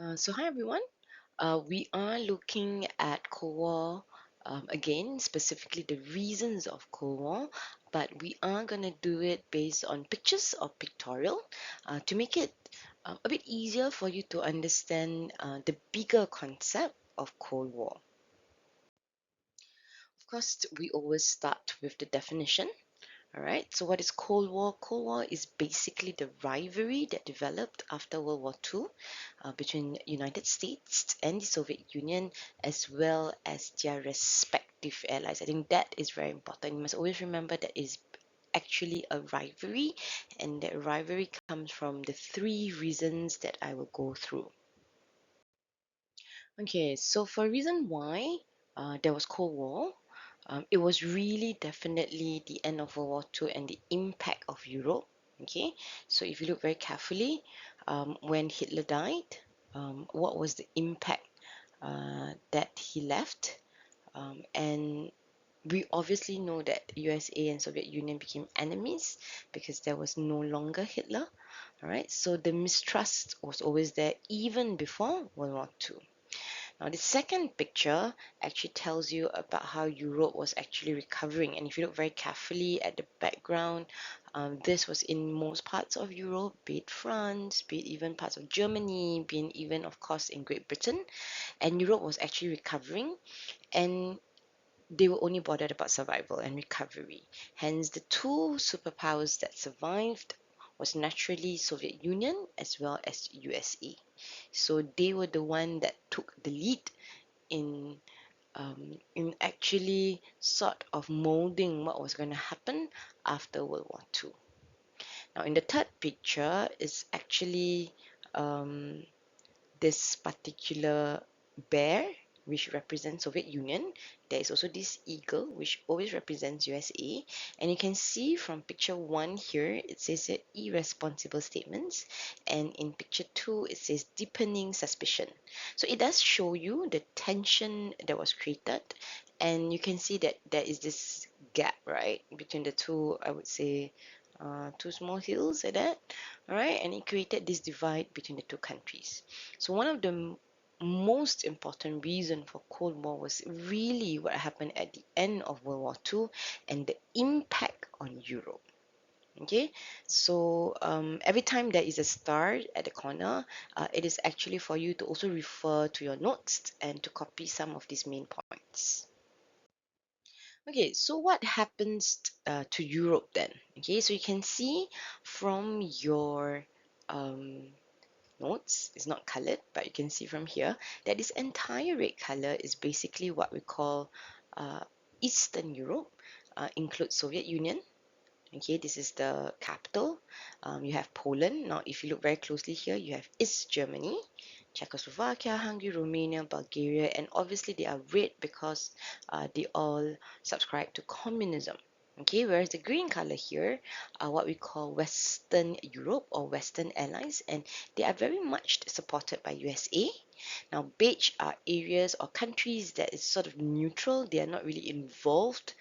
Hi everyone. We are looking at Cold War again, specifically the reasons of Cold War, but we are going to do it based on pictures or pictorial to make it a bit easier for you to understand the bigger concept of Cold War. Of course, we always start with the definition. All right, so what is Cold War? Cold War is basically the rivalry that developed after World War II between United States and the Soviet Union, as well as their respective allies. I think that is very important. You must always remember that is actually a rivalry, and that rivalry comes from the three reasons that I will go through. Okay, so for reason why there was Cold War, it was really definitely the end of World War II and the impact of Europe. Okay, so if you look very carefully, when Hitler died, what was the impact that he left? And we obviously know that USA and Soviet Union became enemies because there was no longer Hitler. All right, so the mistrust was always there even before World War II. Now, the second picture actually tells you about how Europe was actually recovering. And if you look very carefully at the background, this was in most parts of Europe, be it France, be it even parts of Germany, be it even, of course, in Great Britain. And Europe was actually recovering, and they were only bothered about survival and recovery. Hence, the two superpowers that survived was naturally Soviet Union as well as USA. So they were the one that took the lead in actually sort of molding what was going to happen after World War II. Now, in the third picture is actually um, this particular bear which represents Soviet Union. There is also this eagle which always represents USA, and you can see from picture 1 here it says that irresponsible statements, and in picture 2 it says deepening suspicion. So it does show you the tension that was created, and you can see that there is this gap, right, between the two, I would say, two small hills like that. All right, and it created this divide between the two countries. So one of the most important reason for Cold War was really what happened at the end of World War II and the impact on Europe. Okay, so every time there is a star at the corner, it is actually for you to also refer to your notes and to copy some of these main points. Okay, so what happens to Europe then? Okay, so you can see from your um, notes, it's not colored, but you can see from here that this entire red color is basically what we call uh, Eastern Europe, includes Soviet Union. Okay, this is the capital. You have Poland. Now, if you look very closely here, you have East Germany, Czechoslovakia, Hungary, Romania, Bulgaria, and obviously they are red because they all subscribe to communism. Okay, whereas the green color here are what we call Western Europe or Western allies, and they are very much supported by USA. Now, beige are areas or countries that is sort of neutral, they are not really involved,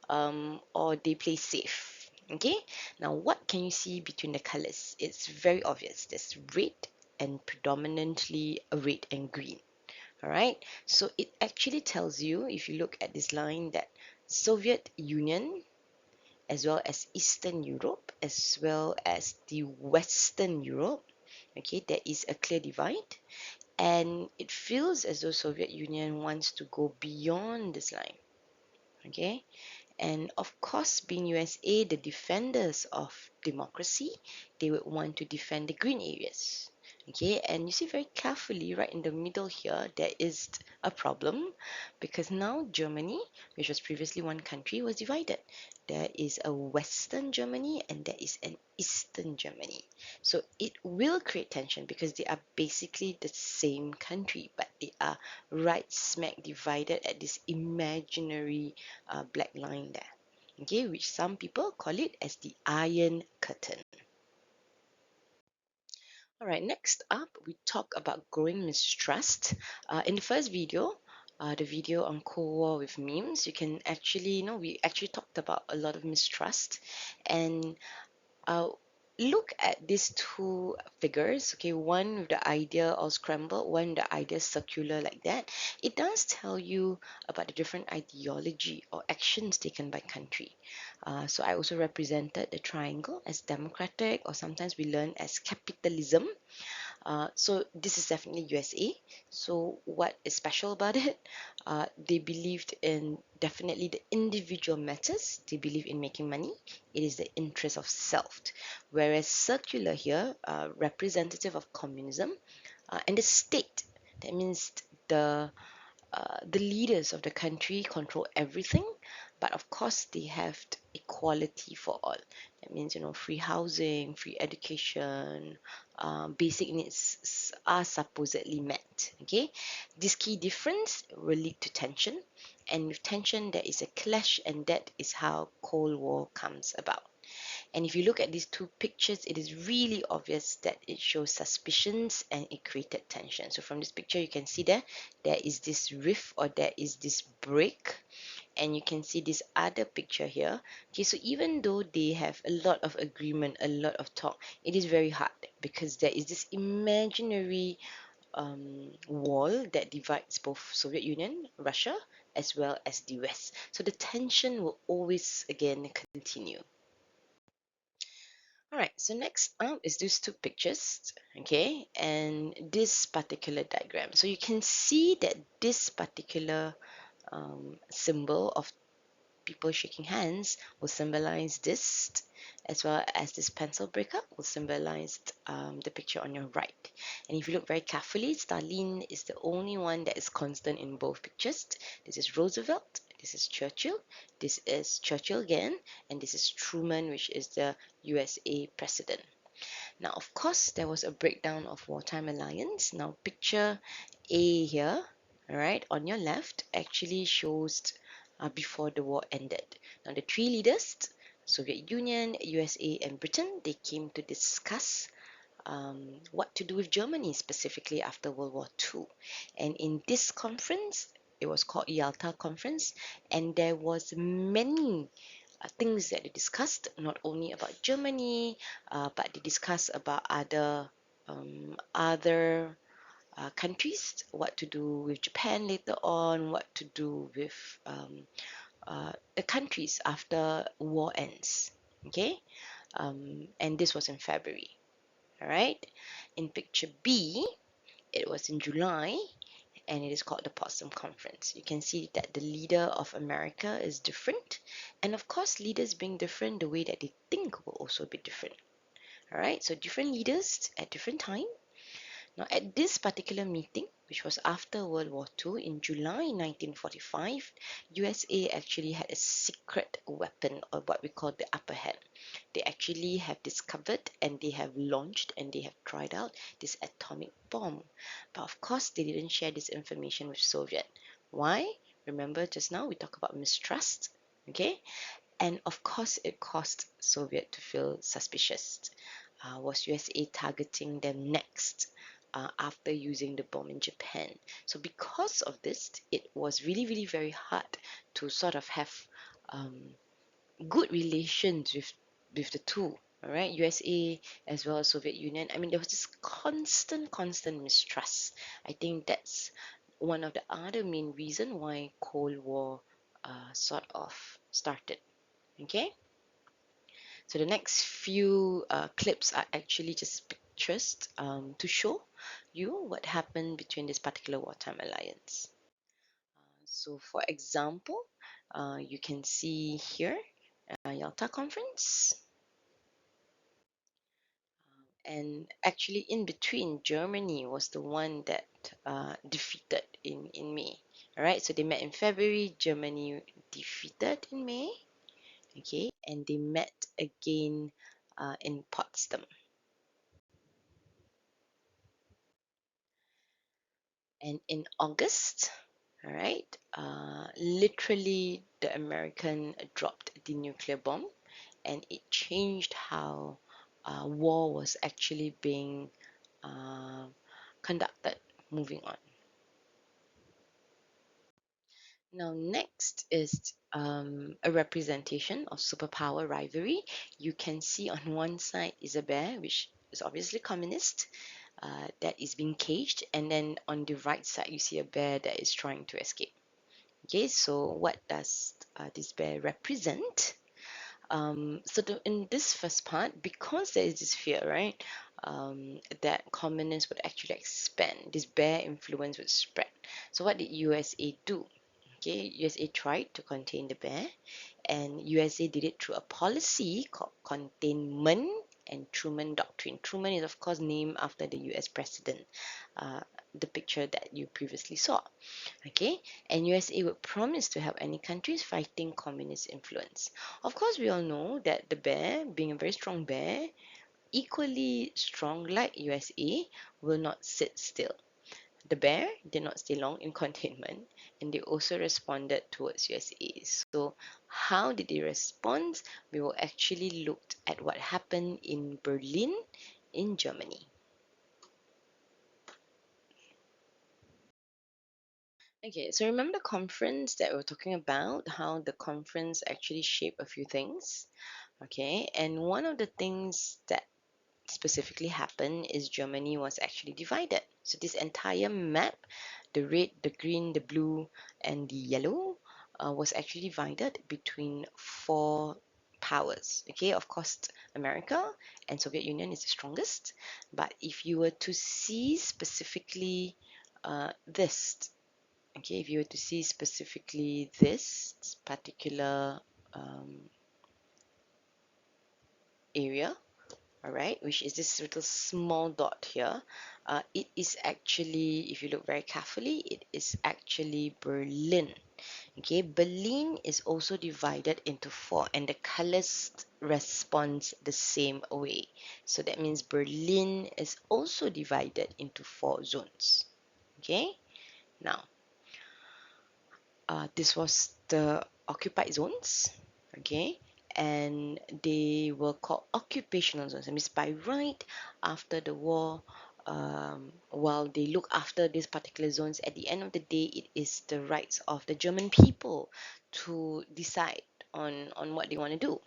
or they play safe. Okay, now what can you see between the colors? It's very obvious. There's red and predominantly red and green. All right, so it actually tells you, if you look at this line, that Soviet Union as well as Eastern Europe as well as the Western Europe, okay, there is a clear divide, and it feels as though Soviet Union wants to go beyond this line. Okay, and of course, being USA, the defenders of democracy, they would want to defend the green areas. Okay, and you see very carefully right in the middle here, there is a problem because now Germany, which was previously one country, was divided. There is a Western Germany and there is an Eastern Germany. So it will create tension because they are basically the same country, but they are right smack divided at this imaginary black line there, okay, which some people call it as the Iron Curtain. All right, next up, we talk about growing mistrust. In the first video, the video on Cold War with memes, you can actually, we actually talked about a lot of mistrust, and uh, look at these two figures, okay, one with the idea all scrambled, one the idea circular like that, it does tell you about the different ideology or actions taken by country. So I also represented the triangle as democratic, or sometimes we learn as capitalism. So this is definitely USA. So what is special about it? They believed in definitely the individual matters. They believe in making money. It is the interest of self. Whereas circular here, representative of communism, and the state. That means the the leaders of the country control everything, but of course they have equality for all. That means, you know, free housing, free education, basic needs are supposedly met. Okay, this key difference will lead to tension, and with tension there is a clash, and that is how Cold War comes about. And if you look at these two pictures, it is really obvious that it shows suspicions and it created tension. So from this picture, you can see there is this rift, or there is this break. And you can see this other picture here. Okay, so even though they have a lot of agreement, a lot of talk, it is very hard because there is this imaginary wall that divides both Soviet Union, Russia, as well as the West. So the tension will always again continue. All right, so next up is these two pictures, okay, and this particular diagram. So you can see that this particular symbol of people shaking hands will symbolize this, as well as this pencil breakup will symbolize the picture on your right. And if you look very carefully, Stalin is the only one that is constant in both pictures. This is Roosevelt, this is Churchill, this is Churchill again, and this is Truman, which is the USA president. Now, of course, there was a breakdown of wartime alliance. Now, picture A here, all right, on your left, actually shows before the war ended. Now, the three leaders, Soviet Union, USA, and Britain, they came to discuss what to do with Germany specifically after World War II. And in this conference, it was called Yalta Conference, and there was many things that they discussed, not only about Germany, but they discussed about other countries, what to do with Japan later on, what to do with the countries after war ends. Okay, and this was in February. All right. In picture B, it was in July, and it is called the Potsdam Conference. You can see that the leader of America is different, and of course, leaders being different, the way that they think will also be different. All right, so different leaders at different time. Now, at this particular meeting, which was after World War II in July 1945, USA actually had a secret weapon, or what we call the upper hand. They actually have discovered, and they have launched, and they have tried out this atomic bomb. But of course, they didn't share this information with Soviet. Why? Remember just now we talked about mistrust, okay? And of course, it caused Soviet to feel suspicious. Was USA targeting them next after using the bomb in Japan? So because of this, it was really, really very hard to sort of have um, good relations with the two. All right, USA as well as Soviet Union. I mean, there was this constant mistrust. I think that's one of the other main reason why Cold War sort of started. Okay, so the next few clips are actually just pictures to show you what happened between this particular wartime alliance. So for example, you can see here Yalta Conference, and actually in between, Germany was the one that defeated in May. All right, so they met in February, Germany defeated in May, okay, and they met again in Potsdam. And in August, all right, literally the American dropped the nuclear bomb, and it changed how war was actually being uh, conducted moving on. Now, next is a representation of superpower rivalry. You can see on one side is a bear, which is obviously communist, that is being caged, and then on the right side, you see a bear that is trying to escape. Okay, so what does this bear represent? In this first part, because there is this fear, right, that communists would actually expand, this bear influence would spread. So what did USA do? Okay, USA tried to contain the bear, and USA did it through a policy called containment and Truman Doctrine. Truman is, of course, named after the US president, uh, the picture that you previously saw. Okay, and USA would promise to help any countries fighting communist influence. Of course, we all know that the bear, being a very strong bear, equally strong like USA, will not sit still. The bear did not stay long in containment, and they also responded towards USA. So, how did they respond? We will actually look at what happened in Berlin, in Germany. Okay, so remember the conference that we were talking about, how the conference actually shaped a few things? Okay, and one of the things that specifically happened is Germany was actually divided. So this entire map, the red, the green, the blue, and the yellow, was actually divided between four powers. Okay, of course, America and Soviet Union is the strongest. But if you were to see specifically this, okay, if you were to see specifically this particular um, area, all right, which is this little small dot here, it is actually, if you look very carefully, it is actually Berlin. Okay, Berlin is also divided into four, and the colors respond the same way. So that means Berlin is also divided into four zones. Okay, now this was the occupied zones, okay, and they were called occupational zones. That means by right after the war, while they look after these particular zones, at the end of the day, it is the rights of the German people to decide on what they want to do.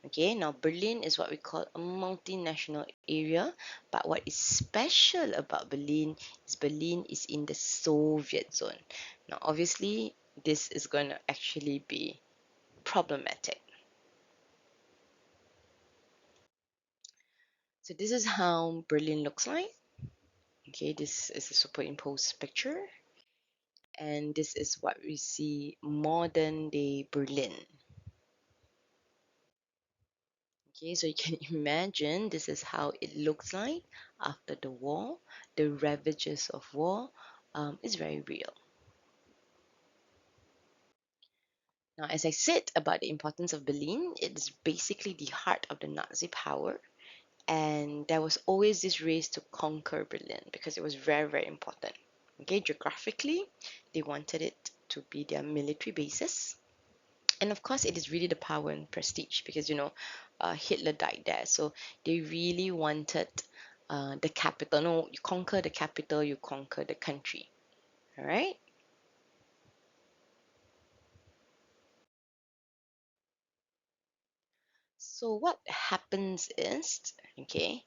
Okay, now Berlin is what we call a multinational area, but what is special about Berlin is in the Soviet zone. Now, obviously, this is going to actually be problematic. So this is how Berlin looks like. Okay, this is a superimposed picture, and this is what we see modern day Berlin. Okay, so you can imagine this is how it looks like after the war. The ravages of war is very real. Now, as I said about the importance of Berlin, it is basically the heart of the Nazi power. And there was always this race to conquer Berlin because it was very, very important. Okay, geographically, they wanted it to be their military bases. And of course, it is really the power and prestige because, Hitler died there. So they really wanted the capital. No, you conquer the capital, you conquer the country. All right. So what happens is, okay,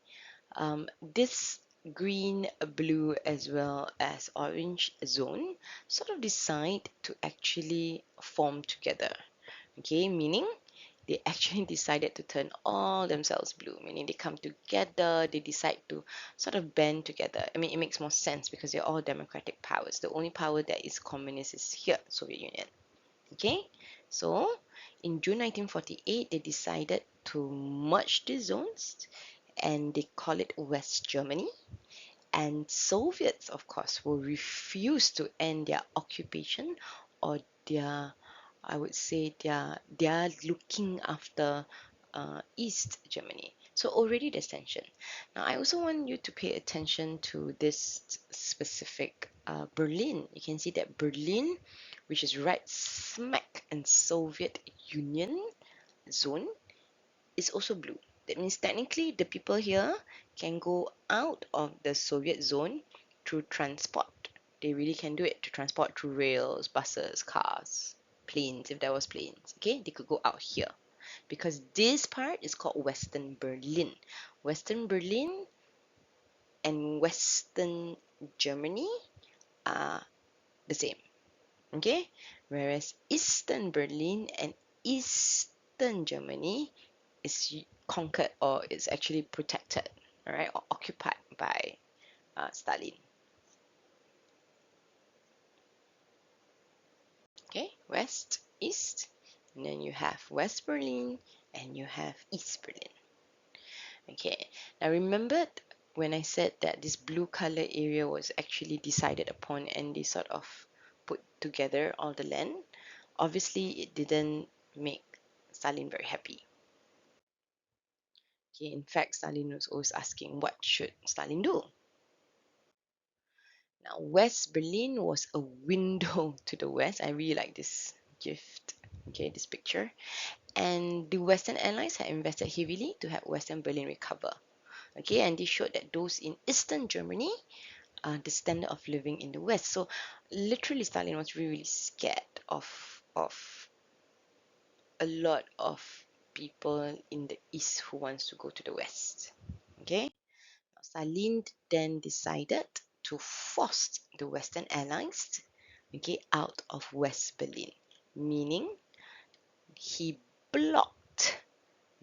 this green, blue, as well as orange zone sort of decide to actually form together. Okay, meaning they actually decided to turn all themselves blue, meaning they come together, they decide to sort of band together. I mean, it makes more sense because they're all democratic powers. The only power that is communist is here, Soviet Union. Okay, so in June 1948, they decided to merge the zones and they call it West Germany. And Soviets, of course, will refuse to end their occupation or their, I would say, their looking after East Germany. So already there's tension. Now, I also want you to pay attention to this specific Berlin. You can see that Berlin, which is right smack in Soviet Union zone, is also blue. That means technically the people here can go out of the Soviet zone through transport. They really can do it to transport through rails, buses, cars, planes, if there was planes. Okay, they could go out here because this part is called Western Berlin. Western Berlin and Western Germany are the same. Okay, whereas Eastern Berlin and Eastern Germany is conquered or is actually protected, all right, or occupied by Stalin. Okay, West, East, and then you have West Berlin and you have East Berlin. Okay, now remember when I said that this blue color area was actually decided upon and they sort of put together all the land? Obviously, it didn't make Stalin very happy. Okay, in fact, Stalin was always asking, what should Stalin do? Now, West Berlin was a window to the west. I really like this gift, okay, this picture. And the Western Allies had invested heavily to help Western Berlin recover. Okay, and they showed that those in Eastern Germany the standard of living in the West. So literally, Stalin was really scared of a lot of people in the East who wants to go to the West. Okay, Stalin then decided to force the Western Allies, okay, out of West Berlin, meaning he blocked,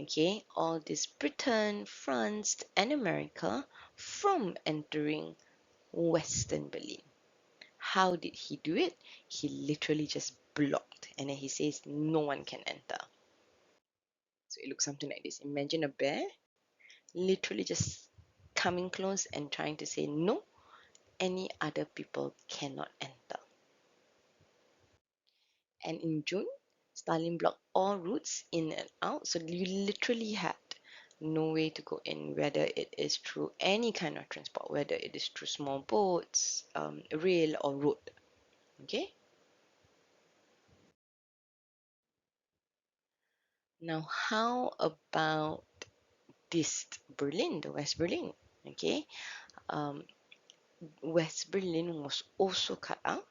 okay, all this Britain, France, and America from entering Western Berlin. How did he do it? He literally just blocked, and then he says no one can enter. So it looks something like this. Imagine a bear literally just coming close and trying to say no, any other people cannot enter. And in June, Stalin blocked all routes in and out, so you literally had no way to go in, whether it is through any kind of transport, whether it is through small boats, rail, or road. Okay. Now, how about this Berlin, the West Berlin? Okay, um, West Berlin was also cut out.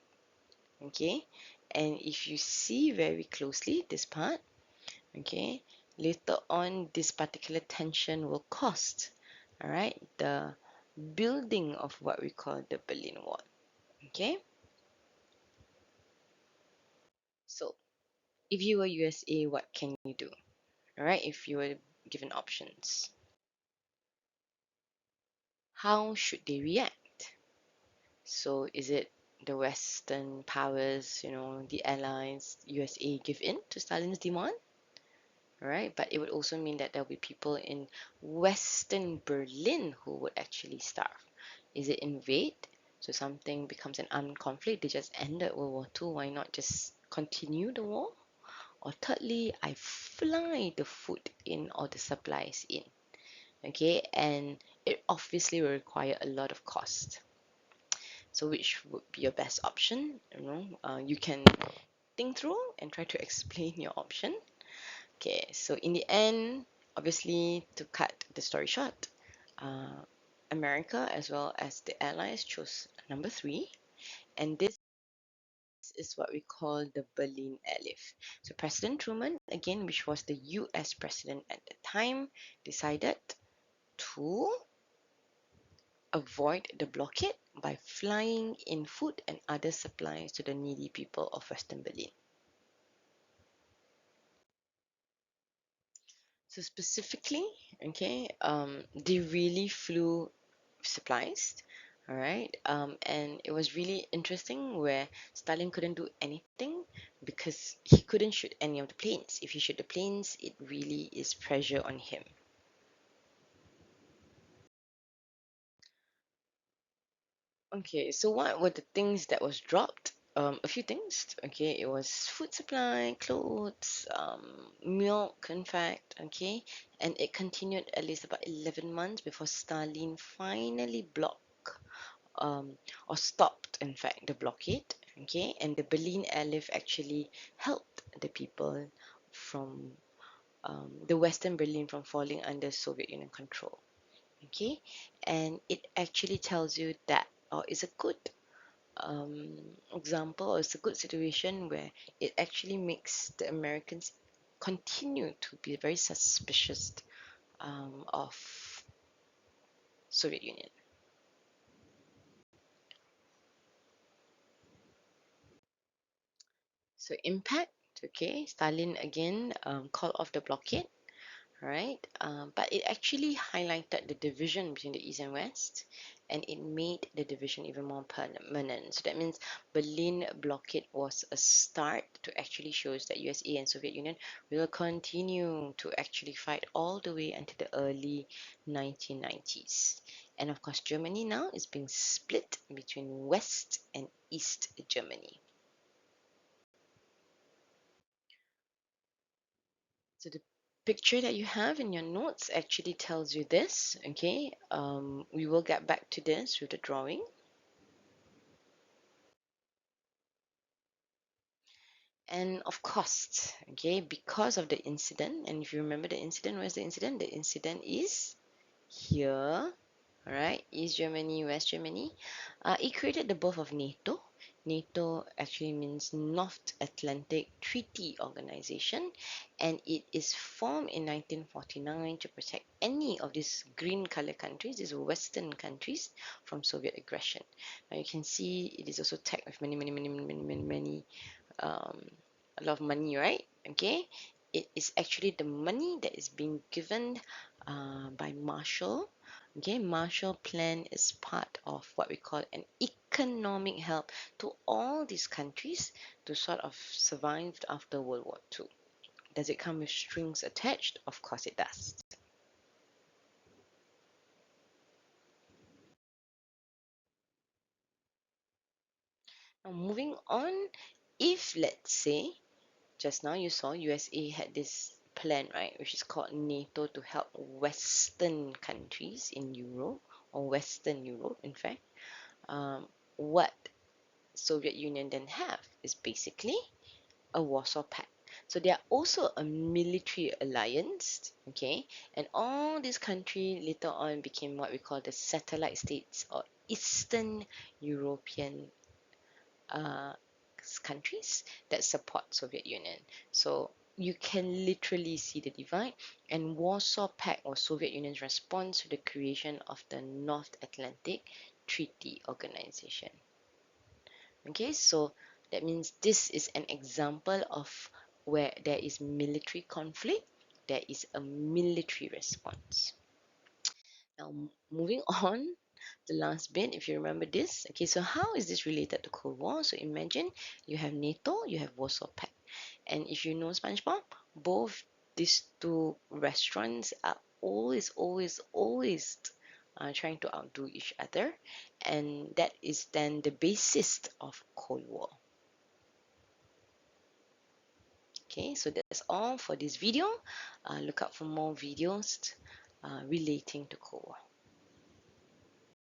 Okay, and if you see very closely this part, okay, later on this particular tension will cost, all right, the building of what we call the Berlin Wall. Okay, so if you were USA, what can you do? All right, if you were given options, how should they react? So is it the Western powers, the Allies, USA give in to Stalin's demand? Right? But it would also mean that there'll be people in Western Berlin who would actually starve. Is it invade? So something becomes an armed conflict. They just ended World War II. Why not just continue the war? Or thirdly, I fly the food in or the supplies in. Okay, and it obviously will require a lot of cost. So which would be your best option? You can think through and try to explain your option. Okay, so in the end, obviously, to cut the story short, uh, America as well as the Allies chose number three, and this is what we call the Berlin Airlift. So President Truman, again, which was the US president at the time, decided to avoid the blockade by flying in food and other supplies to the needy people of Western Berlin. So specifically, okay, they really flew supplies, all right, and it was really interesting where Stalin couldn't do anything because he couldn't shoot any of the planes. If he shoot the planes, it really is pressure on him. Okay, so what were the things that was dropped? A few things. Okay, it was food supply, clothes, milk, in fact. Okay, and it continued at least about 11 months before Stalin finally blocked or stopped, in fact, the blockade. Okay, and the Berlin airlift actually helped the people from the Western Berlin from falling under Soviet Union control. Okay, and it actually tells you that, or is a good um, example, or it's a good situation where it actually makes the Americans continue to be very suspicious of Soviet Union. So impact, okay, Stalin again called off the blockade, right? But it actually highlighted the division between the East and West, and it made the division even more permanent. So that means Berlin blockade was a start to actually shows that USA and Soviet Union will continue to actually fight all the way until the early 1990s. And of course, Germany now is being split between West and East Germany. So the picture that you have in your notes actually tells you this, okay? We will get back to this with the drawing. And of course, okay, because of the incident, and if you remember the incident, where's the incident? The incident is here, all right, East Germany, West Germany. It created the birth of NATO. NATO actually means North Atlantic Treaty Organization, and it is formed in 1949 to protect any of these green color countries, these Western countries, from Soviet aggression. Now you can see it is also tagged with many um, a lot of money, right? Okay, it is actually the money that is being given by Marshall. Okay, Marshall Plan is part of what we call an economic help to all these countries to sort of survive after World War II. Does it come with strings attached? Of course it does. Now moving on, if let's say just now you saw USA had this plan, right, which is called NATO to help Western countries in Europe, or Western Europe, in fact. What Soviet Union then have is basically a Warsaw Pact. So they are also a military alliance, okay? And all these countries later on became what we call the satellite states or Eastern European uh, countries that support Soviet Union. So you can literally see the divide. And Warsaw Pact or Soviet Union's response to the creation of the North Atlantic Treaty Organization. Okay, so that means this is an example of where there is military conflict, there is a military response. Now, moving on, the last bit, if you remember this. Okay, so how is this related to Cold War? So imagine you have NATO, you have Warsaw Pact. And if you know SpongeBob, both these two restaurants are always trying to outdo each other. And that is then the basis of Cold War. Okay, so that's all for this video. Look out for more videos relating to Cold War.